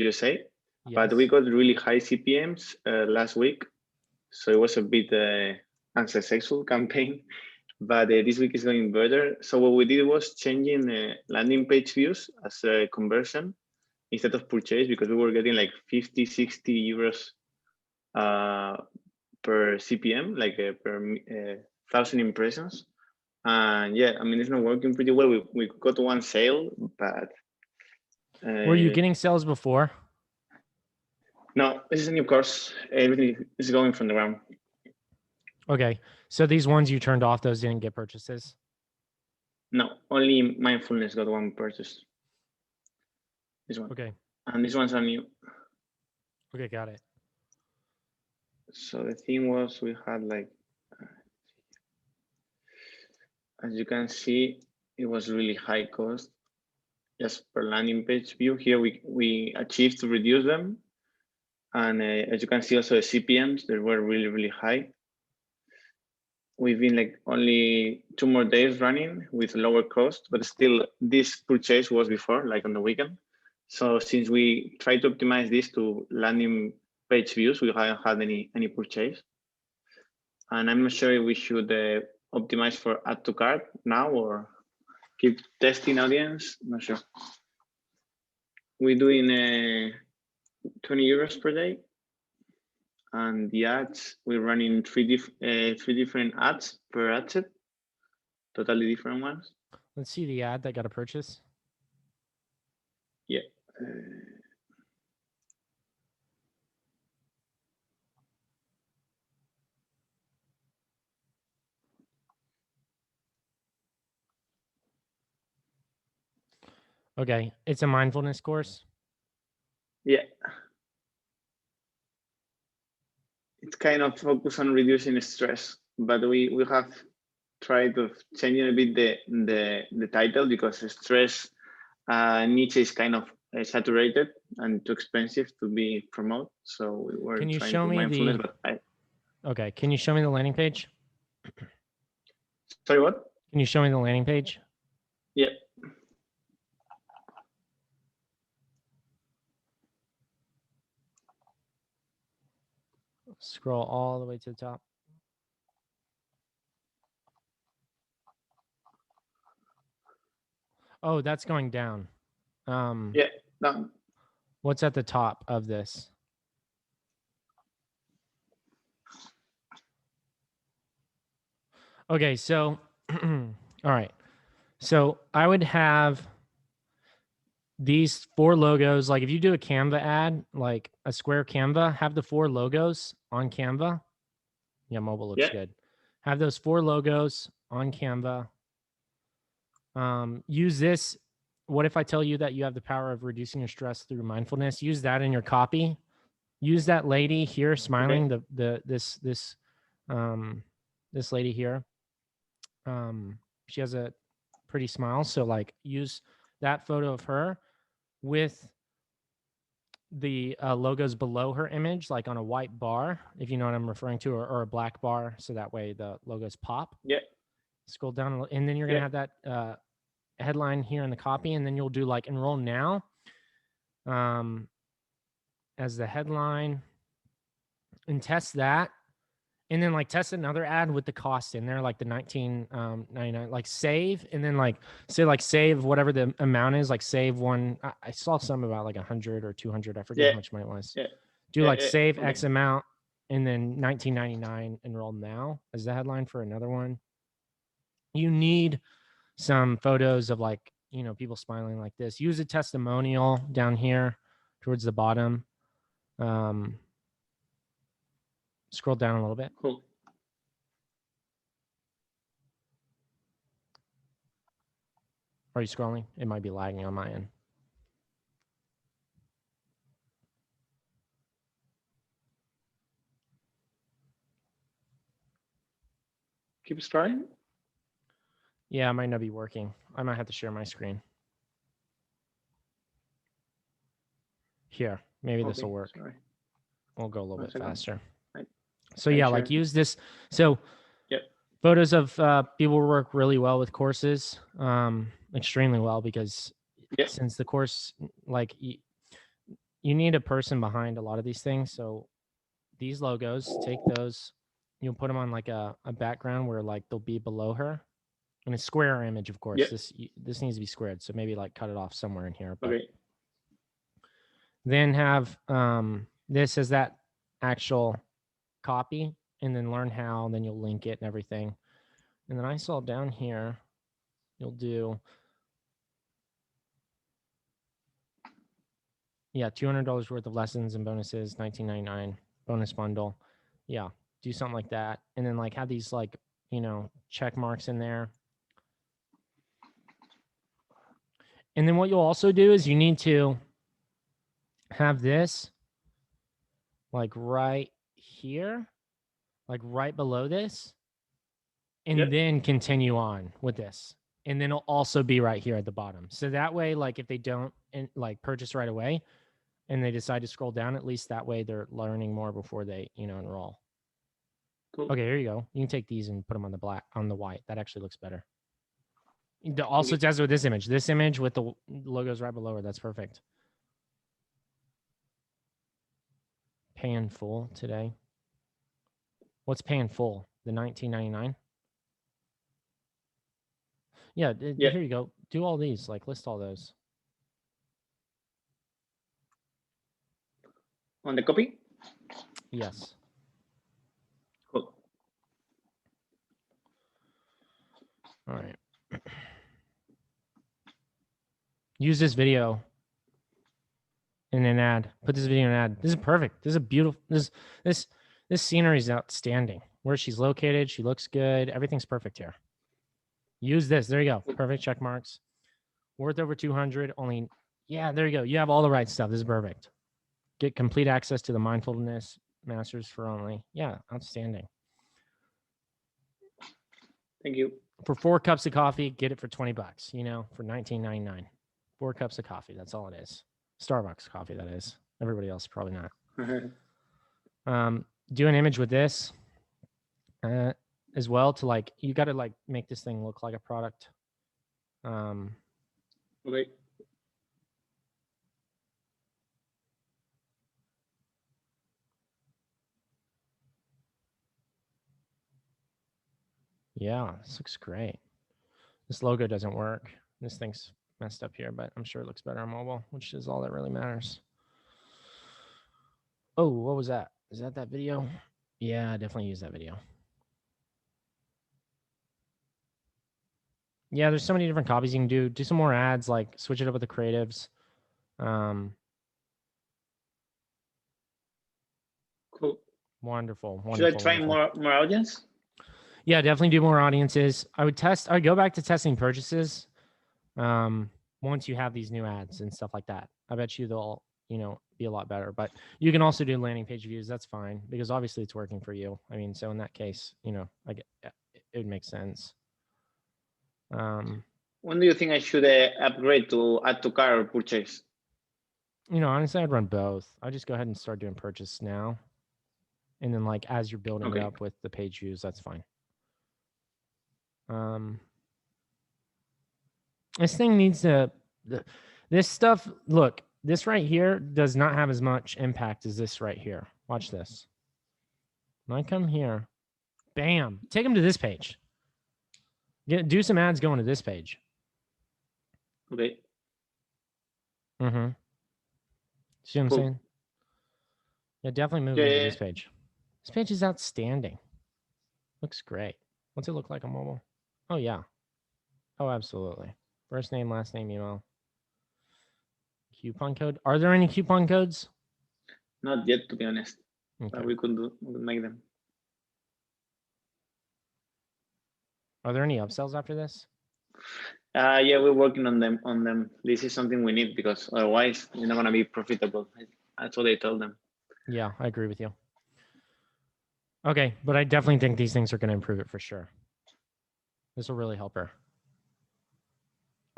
USA, but Yes. we got really high CPMs last week. So it was a bit unsuccessful campaign, but this week is going better. So what we did was changing landing page views as a conversion instead of purchase, because we were getting like 50, 60 euros per CPM, like per 1,000 impressions. And yeah, I mean, it's not working pretty well. We got one sale, but Were you getting sales before? no, this is a new course. Everything is going from the ground. Okay. So these ones you turned off, those didn't get purchases? No, only mindfulness got one purchase. This one. Okay. And these ones are new. Okay, got it. So the thing was, we had like, as you can see, it was really high cost just per landing page view. Here we achieved to reduce them. And as you can see also the CPMs, they were really, really high. We've been like only 2 more days running with lower cost, but still this purchase was before, like on the weekend. So since we try to optimize this to landing page views, we haven't had any purchase. And I'm not sure if we should optimize for add to cart now or keep testing audience. Not sure. We're doing 20 euros per day. And the ads, we're running three different ads per ad set, totally different ones. Let's see the ad that got a purchase. Yeah. Okay, it's a mindfulness course. Yeah. It's kind of focused on reducing stress, but we have tried to changing a bit the title because stress niche is kind of saturated and too expensive to be promoted. So we were Can you trying show to me mindfulness, the? but Okay, can you show me the landing page? Sorry, what? Can you show me the landing page? Yeah. Scroll all the way to the top. Oh, that's going down. Yeah, down. What's at the top of this? Okay, so all right. So I would have these 4 logos. Like if you do a Canva ad, like a square Canva, have the 4 logos on Canva. Yeah, mobile looks good. Have those 4 logos on Canva. Use this. What if I tell you that you have the power of reducing your stress through mindfulness? Use that in your copy. Use that lady here smiling. Okay. This lady here. She has a pretty smile. So like use that photo of her with the logos below her image, like on a white bar, if you know what I'm referring to, or a black bar. So that way the logos pop. Yeah. Scroll down a little, and then you're going to have that headline here in the copy, and then you'll do like enroll now as the headline and test that. And then like test another ad with the cost in there, like the $19.99, like save, and then like say like save whatever the amount is, like save one. I saw some about like 100 or 200. I forget how much money it was. Yeah. Do like save X amount and then $19.99 enroll now as the headline for another one. You need some photos of like, you know, people smiling like this. Use a testimonial down here towards the bottom. Scroll down a little bit. Cool. Are you scrolling? It might be lagging on my end. Keep scrolling? Yeah, it might not be working. I might have to share my screen. Here, maybe this will work. Sorry. We'll go a little bit faster. Right. So yeah, like use this. So photos of people work really well with courses, extremely well, because since the course, like you need a person behind a lot of these things. So these logos, take those, you'll put them on like a background where like they'll be below her. And a square image, of course. Yeah. This needs to be squared. So maybe like cut it off somewhere in here. But Okay. then have this as that actual copy, and then learn how, and then you'll link it and everything. And then I saw down here, you'll do, yeah, $200 worth of lessons and bonuses, $19.99 bonus bundle. Yeah, do something like that. And then like have these like, you know, check marks in there. And then what you'll also do is you need to have this like right here, like right below this, and Yep. then continue on with this. And then it'll also be right here at the bottom. So that way, like if they don't like purchase right away and they decide to scroll down, at least that way they're learning more before they, you know, enroll. Cool. Okay, here you go. You can take these and put them on the black, on the white. That actually looks better. Also test it with this image. This image with the logos right below it. That's perfect. Pay in full today. What's pay in full? The $19.99? Yeah, Yeah. here you go. Do all these, like list all those. On the copy? Yes. Cool. All right. Use this video in an ad. Put this video in an ad. This is perfect. This is a beautiful, this scenery is outstanding. Where she's located, she looks good. Everything's perfect here. Use this. There you go. Perfect check marks. Worth over 200. Only, yeah, there you go. You have all the right stuff. This is perfect. Get complete access to the mindfulness masters for only. Yeah, outstanding. Thank you. For 4 cups of coffee, get it for $20, you know, for $19.99. 4 cups of coffee. That's all it is. Starbucks coffee, that is. Everybody else, probably not. Do an image with this as well to like, you got to like make this thing look like a product. Okay. Yeah, this looks great. This logo doesn't work. This thing's messed up here, but I'm sure it looks better on mobile, which is all that really matters. Oh, what was that? Is that video? Yeah, definitely use that video. Yeah, there's so many different copies you can do. Do some more ads, like switch it up with the creatives. Cool. Wonderful. Should I try more audience? Yeah, definitely do more audiences. I would go back to testing purchases once you have these new ads and stuff like that. I bet you they'll, you know, be a lot better. But you can also do landing page views. That's fine because obviously it's working for you. I mean, so in that case, you know, it would make sense. When do you think I should upgrade to add to cart or purchase? You know, honestly, I'd run both. I just go ahead and start doing purchase now. And then like, as you're building it up with the page views, that's fine. This thing needs to, this stuff, look, this right here does not have as much impact as this right here. Watch this. When I come here, bam, take them to this page. Do some ads going to this page. Okay. See what I'm saying? Yeah, definitely move into this page. This page is outstanding. Looks great. What's it look like on mobile? Oh, yeah. Oh, absolutely. First name, last name, email. Coupon code. Are there any coupon codes? Not yet, to be honest. Okay. But we could make them. Are there any upsells after this? Yeah, we're working on them. This is something we need because otherwise we're not gonna be profitable. That's what they told them. Yeah, I agree with you. Okay, but I definitely think these things are going to improve it for sure. This will really help her.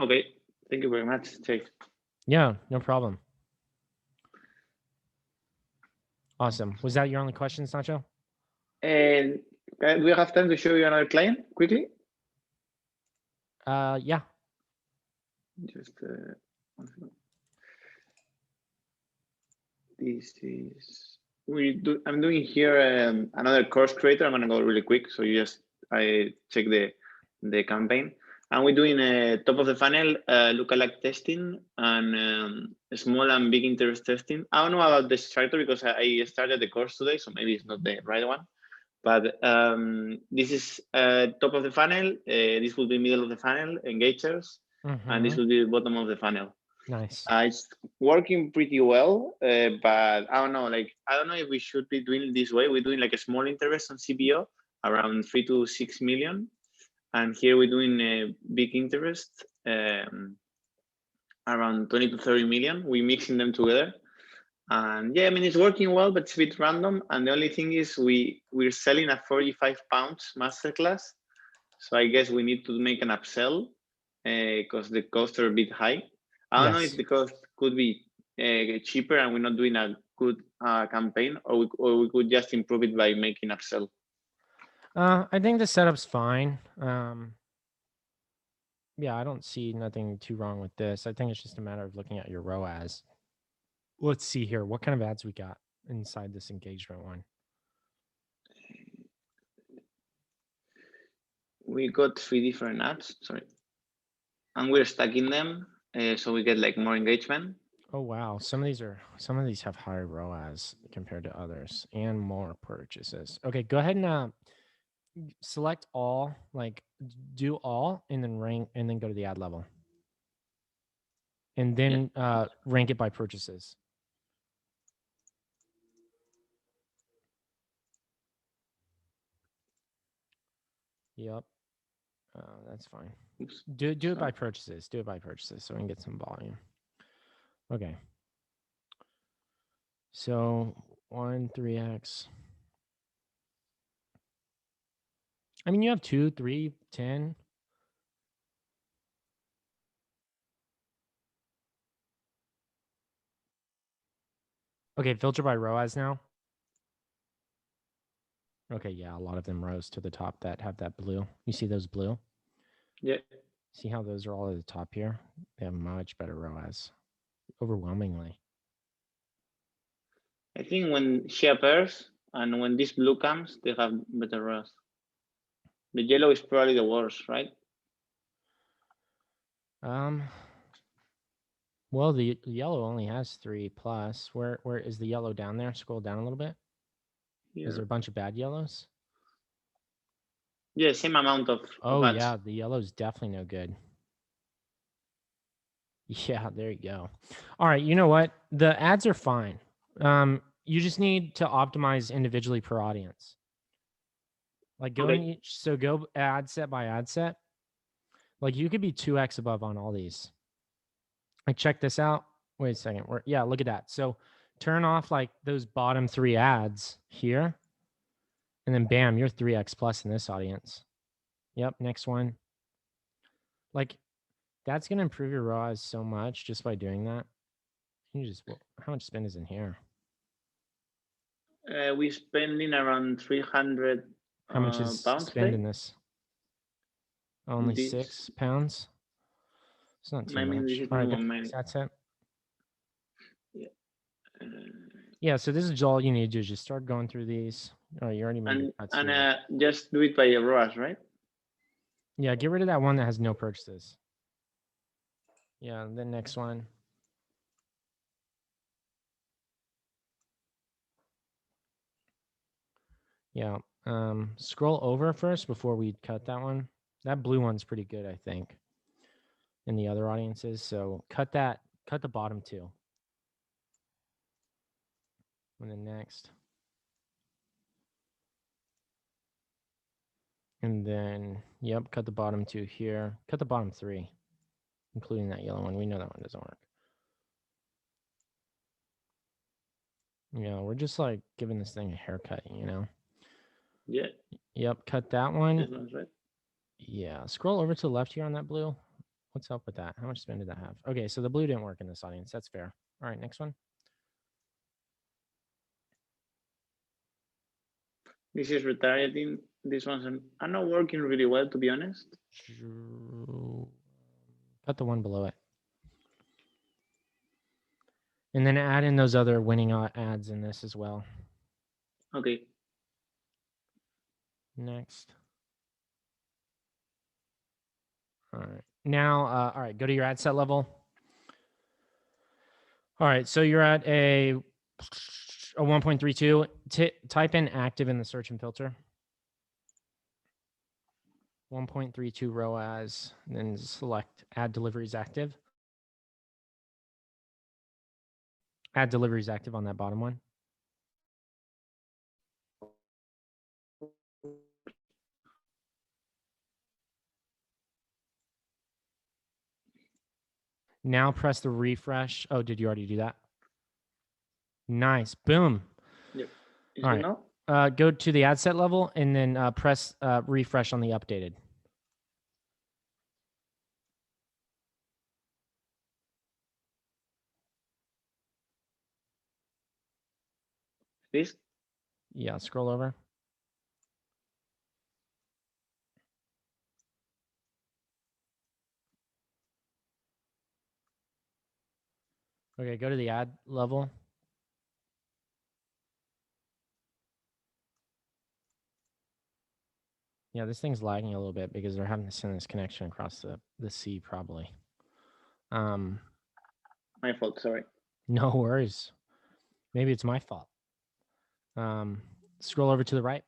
Okay, thank you very much, Chase. Yeah, no problem. Awesome. Was that your only question, Sancho? And do we have time to show you another client quickly? Yeah. Just this is I'm doing here another course creator. I'm gonna go really quick. So I check the campaign, and we're doing a top of the funnel lookalike testing and small and big interest testing. I don't know about the structure because I started the course today, so maybe it's not the right one. But this is top of the funnel. This will be middle of the funnel, engagers, and this will be the bottom of the funnel. Nice. It's working pretty well, but I don't know. Like I don't know if we should be doing it this way. We're doing like a small interest on CBO around 3 to 6 million, and here we're doing a big interest around 20 to 30 million. We're mixing them together. And yeah, I mean, it's working well, but it's a bit random. And the only thing is we're selling a 45 pounds masterclass. So I guess we need to make an upsell because the costs are a bit high. I don't know if the cost could be cheaper and we're not doing a good campaign, or we could just improve it by making upsell. I think the setup's fine. Yeah, I don't see nothing too wrong with this. I think it's just a matter of looking at your ROAS. Let's see here. What kind of ads we got inside this engagement one? We got 3 different ads, sorry. And we're stacking them so we get like more engagement. Oh wow, some of these have higher ROAS compared to others and more purchases. Okay, go ahead and select all, like do all, and then rank, and then go to the ad level, and then rank it by purchases. Yep, that's fine. Oops. Do it by purchases. Do it by purchases so we can get some volume. Okay. So 1, 3x. I mean, you have 2, 3, 10. Okay, filter by ROAS now. Okay, yeah, a lot of them rose to the top that have that blue. You see those blue? Yeah. See how those are all at the top here? They have much better ROAS, overwhelmingly. I think when she appears and when this blue comes, they have better ROAS. The yellow is probably the worst, right? Well, the yellow only has 3 plus. Where is the yellow down there? Scroll down a little bit. Here. Is there a bunch of bad yellows? Yeah, same amount of ads. Yeah, the yellow is definitely no good. Yeah, there you go. All right, you know what? The ads are fine. You just need to optimize individually per audience. Like go in each, so go ad set by ad set. Like you could be 2x above on all these. Like check this out. Wait a second. Yeah, look at that. So turn off like those bottom 3 ads here. And then bam, you're 3x plus in this audience. Yep, next one. Like that's gonna improve your ROAS so much just by doing that. You just, how much spend is in here? We're spending around 300 How much is pounds spend in this? Only this, 6 pounds. It's not too much. All right, that's it. Yeah. Yeah, so this is all you need to do is just start going through these. Oh, you already made your cuts. And just do it by your ROAS, right? Yeah, get rid of that one that has no purchases. Yeah, the next one. Yeah, scroll over first before we cut that one. That blue one's pretty good, I think, in the other audiences. So cut the bottom 2. And then next. And then, yep, cut the bottom 2 here. Cut the bottom 3, including that yellow one. We know that one doesn't work. Yeah, we're just like giving this thing a haircut, you know? Yeah. Yep, cut that one. This one's right. Yeah, scroll over to the left here on that blue. What's up with that? How much spend did that have? Okay, so the blue didn't work in this audience. That's fair. All right, next one. This is retargeting. This one's are not working really well, to be honest. Cut the one below it. And then add in those other winning ads in this as well. Okay. Next. All right. Now, all right, go to your ad set level. All right, so you're at a 1.32. Type in active in the search and filter. 1.32 ROAS, and then select add deliveries active. Add deliveries active on that bottom one. Now press the refresh. Oh, did you already do that? Nice. Boom. Yep. Is All it right. now? Go to the ad set level and then press refresh on the updated. This? Yeah, scroll over. Okay, go to the ad level. Yeah, this thing's lagging a little bit because they're having to send this connection across the sea probably. My fault, sorry. No worries. Maybe it's my fault. Scroll over to the right.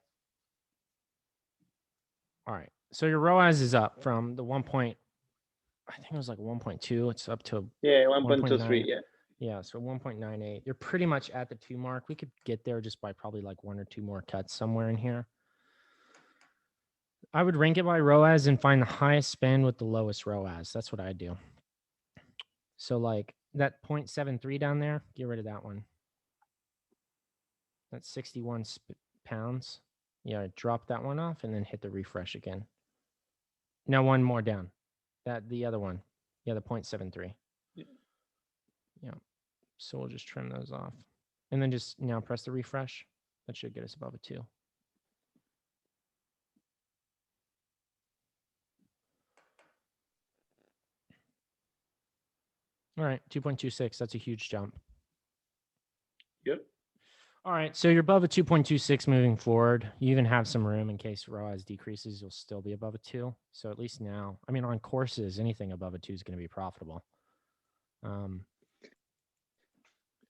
All right. So your ROAS is up from the 1. I think it was like 1.2. It's up to Yeah, 1.23. Yeah. Yeah, so 1.98. You're pretty much at the 2 mark. We could get there just by probably like 1 or 2 more cuts somewhere in here. I would rank it by ROAS and find the highest spend with the lowest ROAS. That's what I do. So like that 0.73 down there, get rid of that one. That's 61 pounds. Yeah, drop that one off and then hit the refresh again. Now one more down. The other one. Yeah, the 0.73. Yeah. So we'll just trim those off. And then just now press the refresh. That should get us above a 2. All right, 2.26. That's a huge jump. Yep. All right, so you're above a 2.26 moving forward. You even have some room in case ROAS decreases. You'll still be above a 2. So at least now, I mean, on courses, anything above a 2 is going to be profitable.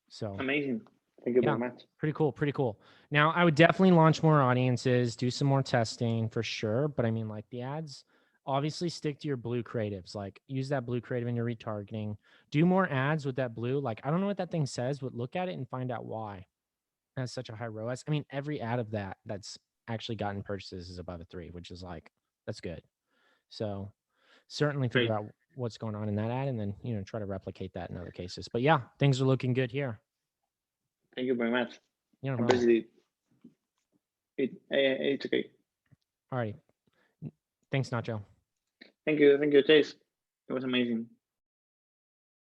So amazing. Thank you very much. Pretty cool. Pretty cool. Now, I would definitely launch more audiences, do some more testing for sure. But I mean, like the ads, obviously stick to your blue creatives. Like use that blue creative in your retargeting. Do more ads with that blue. Like I don't know what that thing says, but look at it and find out why it has such a high ROAS. I mean, every ad of that's actually gotten purchases is above a 3, which is like that's good. So certainly figure out what's going on in that ad and then try to replicate that in other cases. But yeah, things are looking good here. Thank you very much. Yeah, obviously it's okay. All right. Thanks, Nacho. Thank you, Chase. It was amazing.